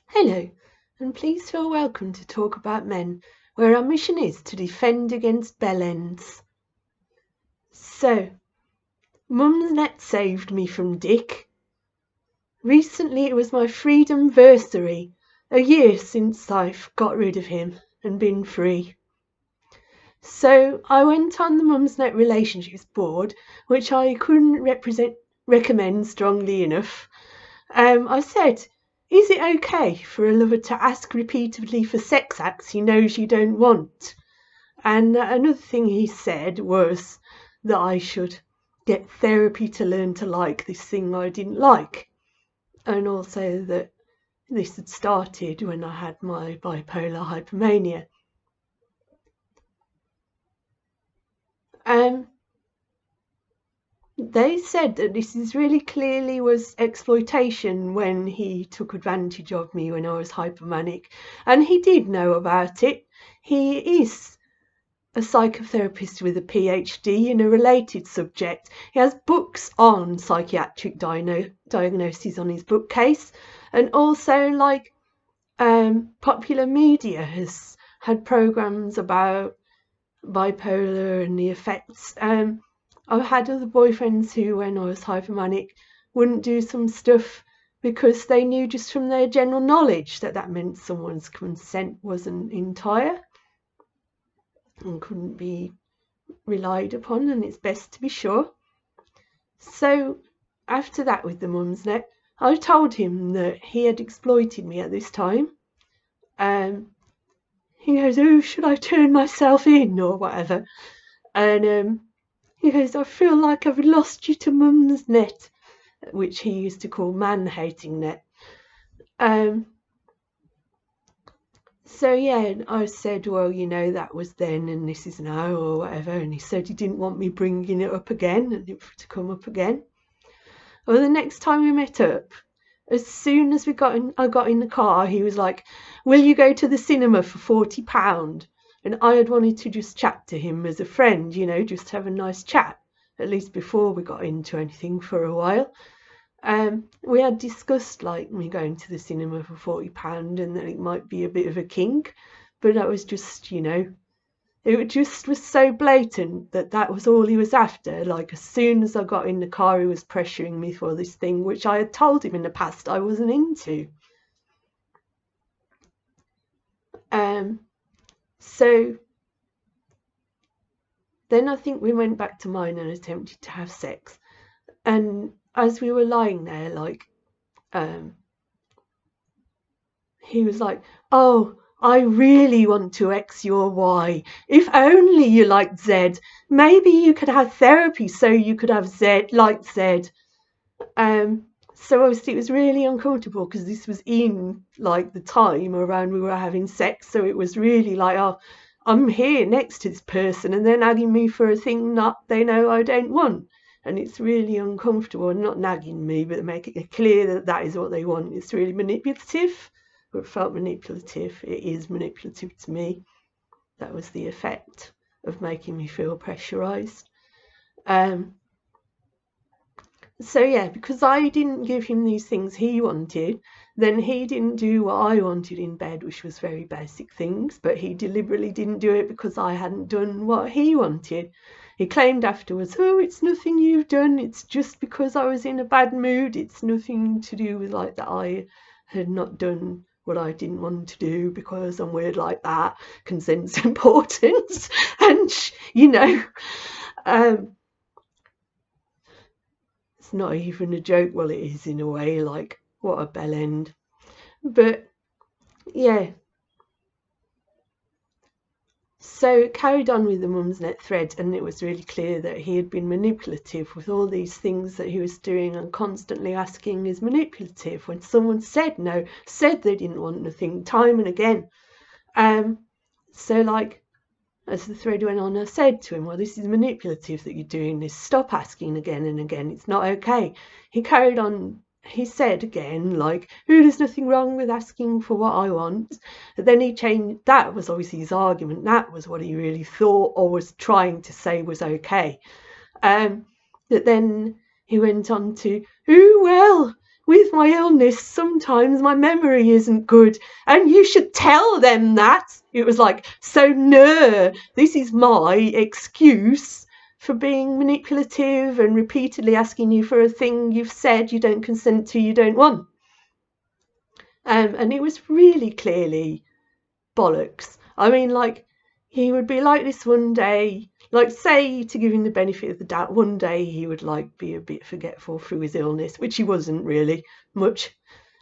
Hello, and please feel welcome to Talk About Men, where our mission is to defend against bellends. So, Mumsnet saved me from Dick. Recently it was my Freedom-versary, a year since I've got rid of him and been free. So I went on the Mumsnet relationships board, which I couldn't recommend strongly enough. I said, is it okay for a lover to ask repeatedly for sex acts he knows you don't want? And another thing he said was that I should get therapy to learn to like this thing I didn't like. And also that this had started when I had my bipolar hypomania. They said that this is really clearly was exploitation when he took advantage of me when I was hypomanic, and he did know about it. He is a psychotherapist with a PhD in a related subject. He has books on psychiatric diagnoses on his bookcase, and also popular media has had programs about bipolar and the effects. I've had other boyfriends who, when I was hypomanic, wouldn't do some stuff because they knew just from their general knowledge that meant someone's consent wasn't entire and couldn't be relied upon, and it's best to be sure. So after that with the Mumsnet, I told him that he had exploited me at this time. He goes, oh, should I turn myself in or whatever? And he goes, I feel like I've lost you to Mumsnet, which he used to call man-hating net. So yeah, I said, well, that was then and this is now or whatever. And he said he didn't want me bringing it up again and it to come up again. Well, the next time we met up, as soon as I got in the car, he was like, will you go to the cinema for £40? And I had wanted to just chat to him as a friend, just have a nice chat, at least before we got into anything for a while. We had discussed me going to the cinema for £40 and that it might be a bit of a kink, but that was just, it just was so blatant that was all he was after. Like, as soon as I got in the car, he was pressuring me for this thing, which I had told him in the past I wasn't into. So then I think we went back to mine and attempted to have sex. And as we were lying there, he was like, oh, I really want to X your Y. If only you liked Z. Maybe you could have therapy so you could have Z, like Z. So obviously it was really uncomfortable because this was in the time around we were having sex. So it was really like, oh, I'm here next to this person and they're nagging me for a thing that they know I don't want. And it's really uncomfortable, and not nagging me, but making it clear that is what they want. It's really manipulative. It felt manipulative. It is manipulative to me. That was the effect of making me feel pressurized. So yeah, because I didn't give him these things he wanted, then he didn't do what I wanted in bed, which was very basic things, but he deliberately didn't do it because I hadn't done what he wanted. He claimed afterwards, oh, it's nothing you've done, it's just because I was in a bad mood, it's nothing to do with that I had not done what I didn't want to do because I'm weird like that, consent's important, and it's not even a joke. Well, it is in a way, what a bell end. But yeah, so it carried on with the Mumsnet thread, and it was really clear that he had been manipulative with all these things that he was doing, and constantly asking is manipulative when someone said no, said they didn't want nothing, time and again. So as the thread went on, I said to him, well, this is manipulative that you're doing this. Stop asking again and again. It's not okay. He carried on. He said again, there's nothing wrong with asking for what I want. But then he changed. That was obviously his argument. That was what he really thought or was trying to say was okay. But then he went on to, well, with my illness, sometimes my memory isn't good, and you should tell them that. It was like, so no, this is my excuse for being manipulative and repeatedly asking you for a thing you've said you don't consent to, you don't want. And it was really clearly bollocks. I mean, like, he would be like this one day, like, say, to give him the benefit of the doubt, one day he would like be a bit forgetful through his illness, which he wasn't really much.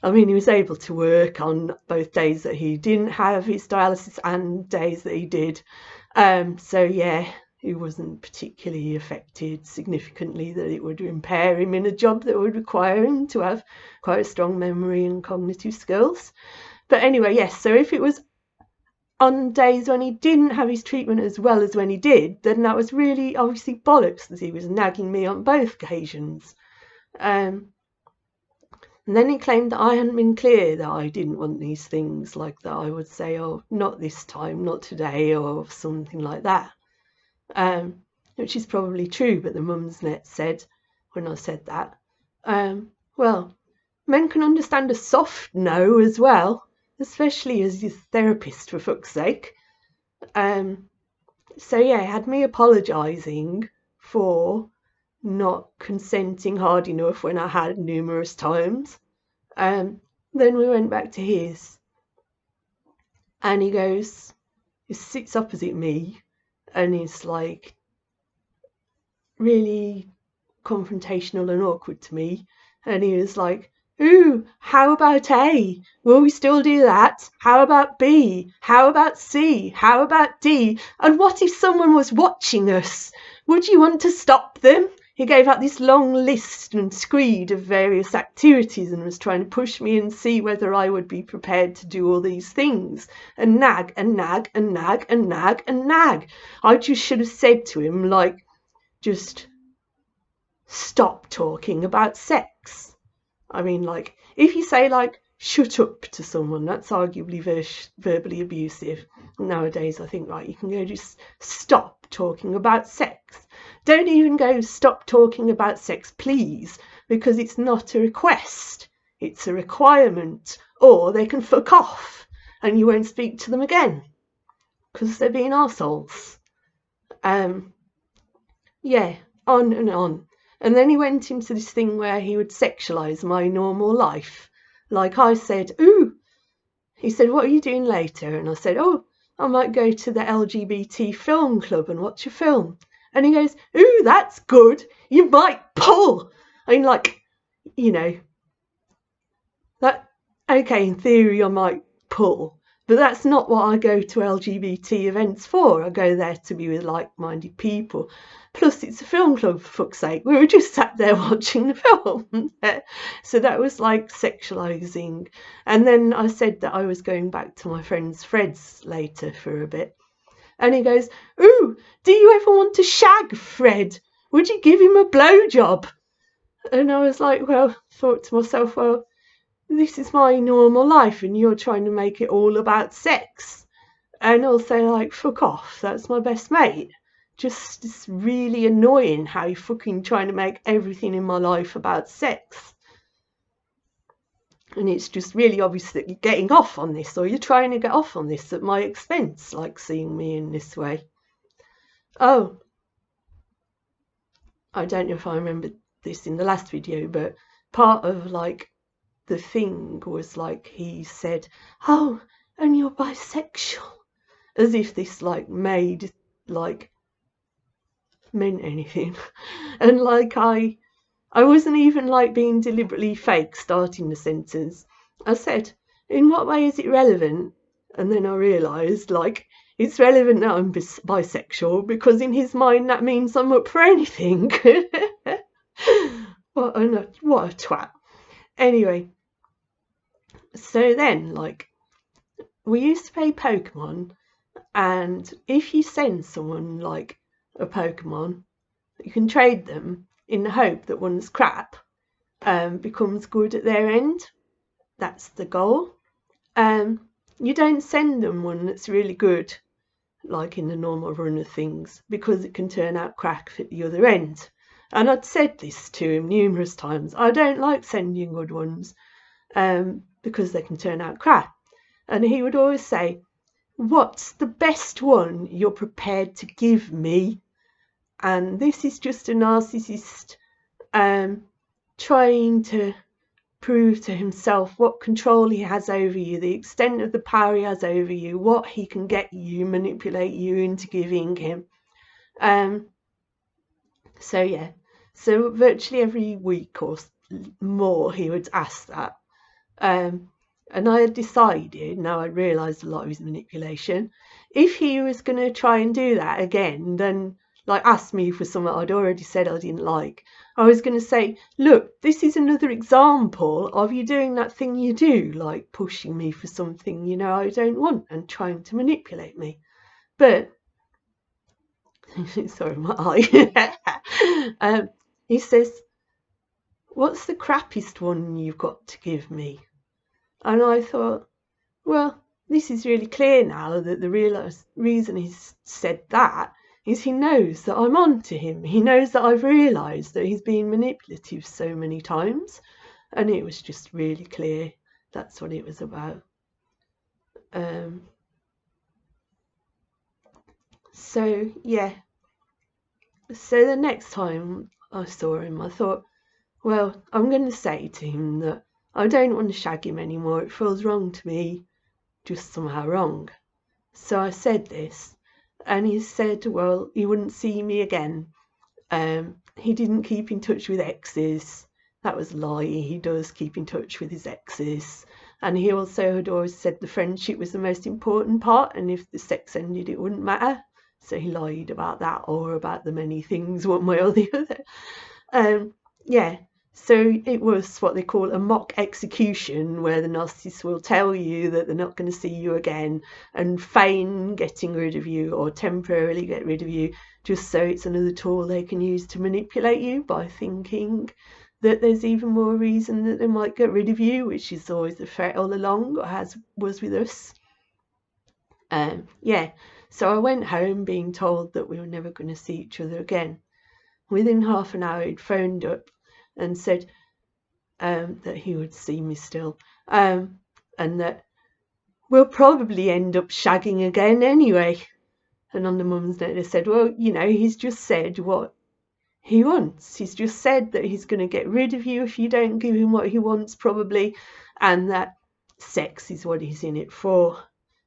I mean, he was able to work on both days that he didn't have his dialysis and days that he did. So yeah, he wasn't particularly affected significantly that it would impair him in a job that would require him to have quite a strong memory and cognitive skills. But anyway, yes, so if it was on days when he didn't have his treatment as well as when he did, then that was really obviously bollocks, as he was nagging me on both occasions. And then he claimed that I hadn't been clear that I didn't want these things, like that I would say, oh, not this time, not today, or something like that. Which is probably true, but the Mumsnet said, when I said that, well, men can understand a soft no as well, especially as your therapist, for fuck's sake. So yeah, it had me apologising for not consenting hard enough when I had numerous times. Then we went back to his, and he sits opposite me, and he's like really confrontational and awkward to me, and he was like, ooh, how about A? Will we still do that? How about B? How about C? How about D? And what if someone was watching us? Would you want to stop them? He gave out this long list and screed of various activities and was trying to push me and see whether I would be prepared to do all these things, and nag and nag and nag and nag and nag. I just should have said to him, like, just stop talking about sex. I mean, like, if you say, like, shut up to someone, that's arguably verbally abusive. Nowadays, I think, right, you can go just stop talking about sex. Don't even go stop talking about sex, please, because it's not a request. It's a requirement. Or they can fuck off and you won't speak to them again because they're being arseholes. Yeah, on and on. And then he went into this thing where he would sexualise my normal life. Like I said, ooh, he said, what are you doing later? And I said, oh, I might go to the LGBT film club and watch a film. And he goes, ooh, that's good. You might pull. I mean, like, you know, that, okay, in theory I might pull. But that's not what I go to LGBT events for. I go there to be with like-minded people. Plus, it's a film club, for fuck's sake. We were just sat there watching the film. So that was like sexualising. And then I said that I was going back to my friend's Fred's later for a bit. And he goes, ooh, do you ever want to shag Fred? Would you give him a blowjob? And I was like, well, thought to myself, well, this is my normal life and you're trying to make it all about sex. And also, like, fuck off, that's my best mate. Just, it's really annoying how you're fucking trying to make everything in my life about sex. And it's just really obvious that you're getting off on this, or you're trying to get off on this at my expense, like seeing me in this way. Oh, I don't know if I remember this in the last video, but part of, like, the thing was, like, he said, oh, and you're bisexual, as if this, like, made, like, meant anything. And, like, I wasn't even, like, being deliberately fake starting the sentence. I said, in what way is it relevant? And then I realised, like, it's relevant that I'm bisexual because in his mind that means I'm up for anything. What a twat. Anyway, so then, like, we used to play Pokemon, and if you send someone, like, a Pokemon, you can trade them in the hope that one's crap becomes good at their end. That's the goal. You don't send them one that's really good, like in the normal run of things, because it can turn out crap at the other end. And I'd said this to him numerous times. I don't like sending good ones because they can turn out crap. And he would always say, what's the best one you're prepared to give me? And this is just a narcissist trying to prove to himself what control he has over you, the extent of the power he has over you, what he can get you, manipulate you into giving him. So virtually every week or more he would ask that. And I had decided, now I realised a lot of his manipulation, if he was going to try and do that again, then like ask me for something I'd already said I didn't like, I was going to say, look, this is another example of you doing that thing you do, like pushing me for something you know I don't want and trying to manipulate me. But sorry, my eye. He says, what's the crappiest one you've got to give me? And I thought, well, this is really clear now that the real reason he's said that is he knows that I'm on to him. He knows that I've realised that he's been manipulative so many times. And it was just really clear that's what it was about. So, yeah. So the next time I saw him, I thought, well, I'm going to say to him that I don't want to shag him anymore. It feels wrong to me, just somehow wrong. So I said this, and he said, well, he wouldn't see me again. He didn't keep in touch with exes. That was a lie. He does keep in touch with his exes. And he also had always said the friendship was the most important part, and if the sex ended, it wouldn't matter. So he lied about that, or about the many things, one way or the other. So it was what they call a mock execution, where the narcissist will tell you that they're not going to see you again and feign getting rid of you or temporarily get rid of you, just so it's another tool they can use to manipulate you by thinking that there's even more reason that they might get rid of you, which is always the threat all along, or was with us. So I went home being told that we were never going to see each other again. Within half an hour, he'd phoned up and said that he would see me still, and that we'll probably end up shagging again anyway. And on the Mumsnet, they said, well, you know, he's just said what he wants. He's just said that he's going to get rid of you if you don't give him what he wants, probably, and that sex is what he's in it for,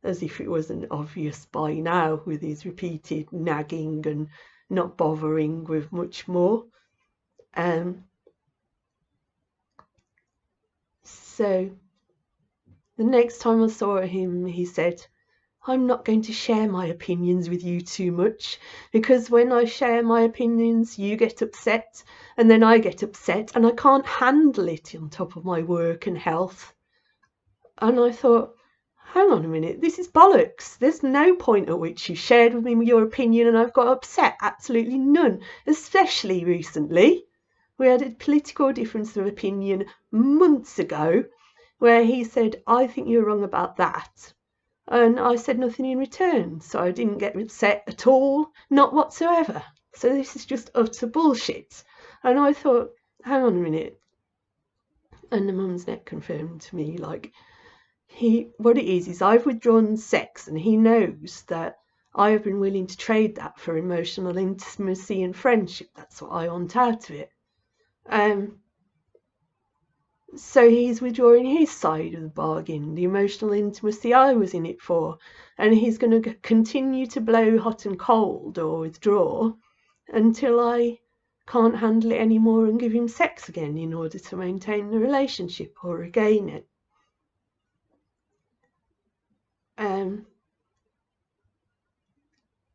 as if it wasn't obvious by now with his repeated nagging and not bothering with much more. So the next time I saw him, he said, I'm not going to share my opinions with you too much, because when I share my opinions, you get upset, and then I get upset, and I can't handle it on top of my work and health. And I thought, hang on a minute, this is bollocks. There's no point at which you shared with me your opinion and I've got upset. Absolutely none, especially recently. We had a political difference of opinion months ago where he said, I think you're wrong about that. And I said nothing in return, so I didn't get upset at all, not whatsoever. So this is just utter bullshit. And I thought, hang on a minute. And the Mumsnet confirmed to me, like, what it is I've withdrawn sex, and he knows that I have been willing to trade that for emotional intimacy and friendship. That's what I want out of it. So he's withdrawing his side of the bargain, the emotional intimacy I was in it for, and he's going to continue to blow hot and cold or withdraw until I can't handle it anymore and give him sex again in order to maintain the relationship or regain it.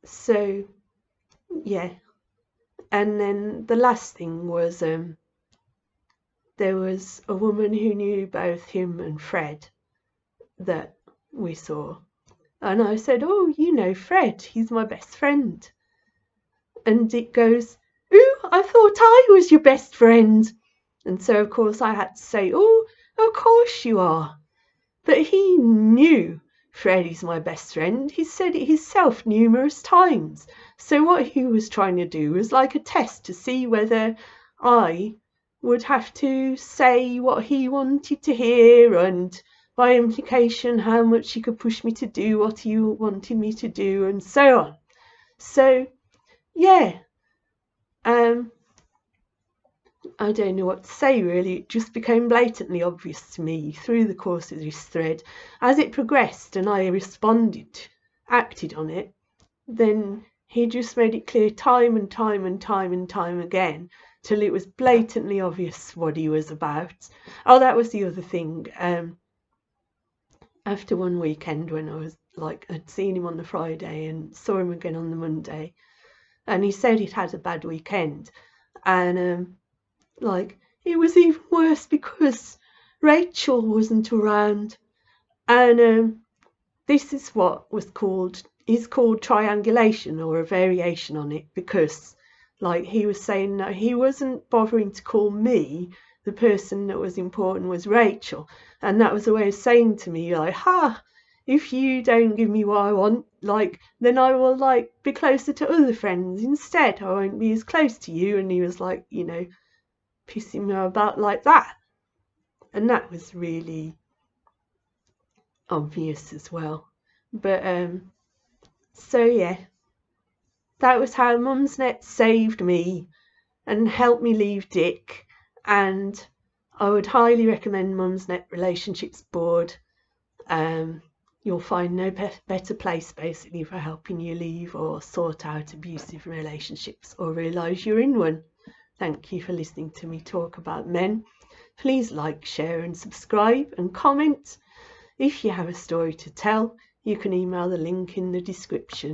So yeah, and then the last thing was there was a woman who knew both him and Fred that we saw, and I said, oh, you know Fred, he's my best friend. And it goes, ooh, I thought I was your best friend. And so of course I had to say, oh, of course you are. But he knew Fred is my best friend. He's said it himself numerous times. So what he was trying to do was like a test to see whether I would have to say what he wanted to hear, and by implication how much he could push me to do what he wanted me to do, and so on. So yeah, I don't know what to say really. It just became blatantly obvious to me through the course of this thread. As it progressed and I acted on it, then he just made it clear time and time and time and time again till it was blatantly obvious what he was about. Oh, that was the other thing. After one weekend when I was I'd seen him on the Friday and saw him again on the Monday, and he said he'd had a bad weekend, and it was even worse because Rachel wasn't around, and this is what is called triangulation, or a variation on it, because he was saying that he wasn't bothering to call me. The person that was important was Rachel, and that was a way of saying to me if you don't give me what I want, then I will be closer to other friends instead. I won't be as close to you. And he was pissing me about like that, and that was really obvious as well. But so yeah, that was how Mumsnet saved me and helped me leave Dick, and I would highly recommend Mumsnet Relationships Board. You'll find no better place basically for helping you leave or sort out abusive relationships or realise you're in one. Thank you for listening to me talk about men. Please like, share and subscribe and comment. If you have a story to tell, you can email the link in the description.